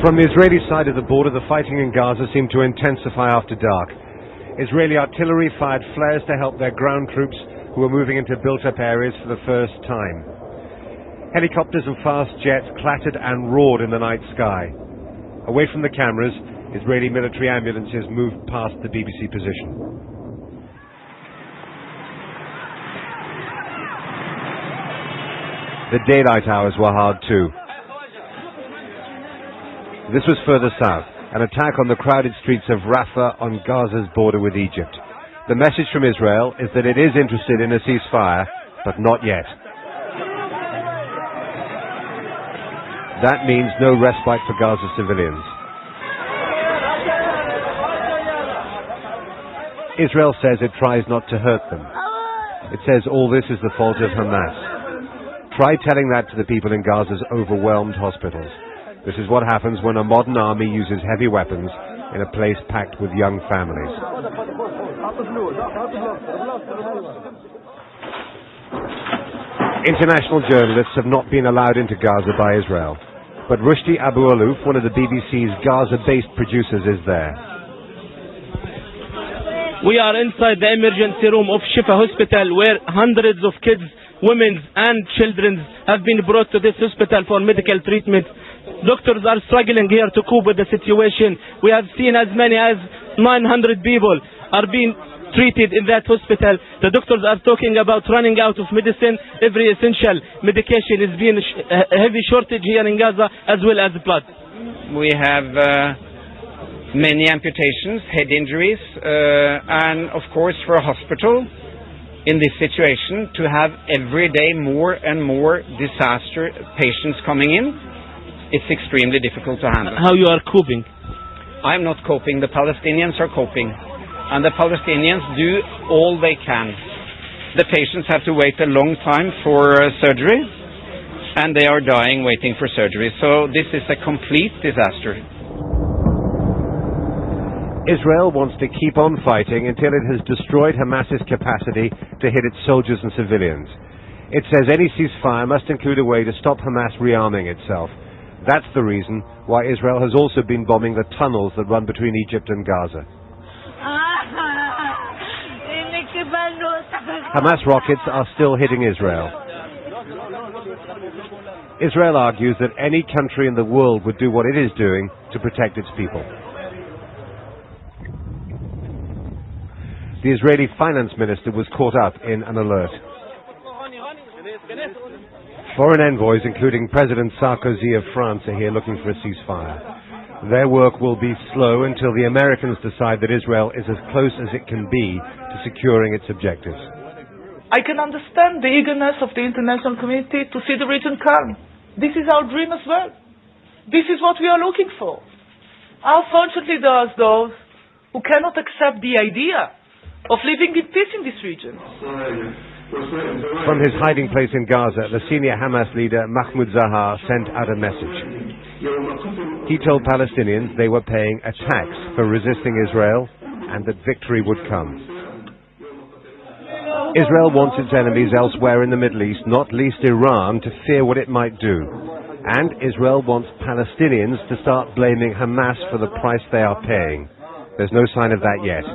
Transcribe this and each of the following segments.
From the Israeli side of the border, the fighting in Gaza seemed to intensify after dark. Israeli artillery fired flares to help their ground troops who were moving into built-up areas for the first time. Helicopters and fast jets clattered and roared in the night sky. Away from the cameras, Israeli military ambulances moved past the BBC position. The daylight hours were hard too. This was further south, an attack on the crowded streets of Rafah on Gaza's border with Egypt. The message from Israel is that it is interested in a ceasefire, but not yet. That means no respite for Gaza civilians. Israel says it tries not to hurt them. It says all this is the fault of Hamas. Try telling that to the people in Gaza's overwhelmed hospitals. This is what happens when a modern army uses heavy weapons in a place packed with young families. International journalists have not been allowed into Gaza by Israel, but Rushdie Abu Alouf, one of the BBC's Gaza-based producers, is there. We are inside the emergency room of Shifa Hospital, where hundreds of kids, women and children have been brought to this hospital for medical treatment. Doctors are struggling here to cope with the situation. We have seen as many as 900 people are being treated in that hospital. The doctors are talking about running out of medicine. Every essential medication is being a heavy shortage here in Gaza, as well as blood. We have many amputations, head injuries, and of course for a hospital in this situation to have every day more and more disaster patients coming in, it's extremely difficult to handle. How you are coping? I'm not coping, the Palestinians are coping. And the Palestinians do all they can. The patients have to wait a long time for surgery, and they are dying waiting for surgery. So this is a complete disaster. Israel wants to keep on fighting until it has destroyed Hamas's capacity to hit its soldiers and civilians. It says any ceasefire must include a way to stop Hamas rearming itself. That's the reason why Israel has also been bombing the tunnels that run between Egypt and Gaza. Hamas rockets are still hitting Israel. Israel argues that any country in the world would do what it is doing to protect its people. The Israeli finance minister was caught up in an alert. Foreign envoys, including President Sarkozy of France, are here looking for a ceasefire. Their work will be slow until the Americans decide that Israel is as close as it can be to securing its objectives. I can understand the eagerness of the international community to see the region calm. This is our dream as well. This is what we are looking for. Unfortunately, there are those who cannot accept the idea of living in peace in this region. From his hiding place in Gaza, the senior Hamas leader Mahmoud Zahar sent out a message. He told Palestinians they were paying a tax for resisting Israel and that victory would come. Israel wants its enemies elsewhere in the Middle East, not least Iran, to fear what it might do. And Israel wants Palestinians to start blaming Hamas for the price they are paying. There's no sign of that yet.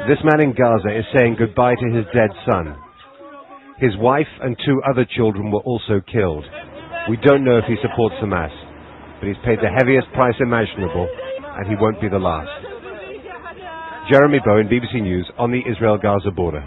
This man in Gaza is saying goodbye to his dead son. His wife and 2 other children were also killed. We don't know if he supports Hamas, but he's paid the heaviest price imaginable, and he won't be the last. Jeremy Bowen, BBC News, on the Israel-Gaza border.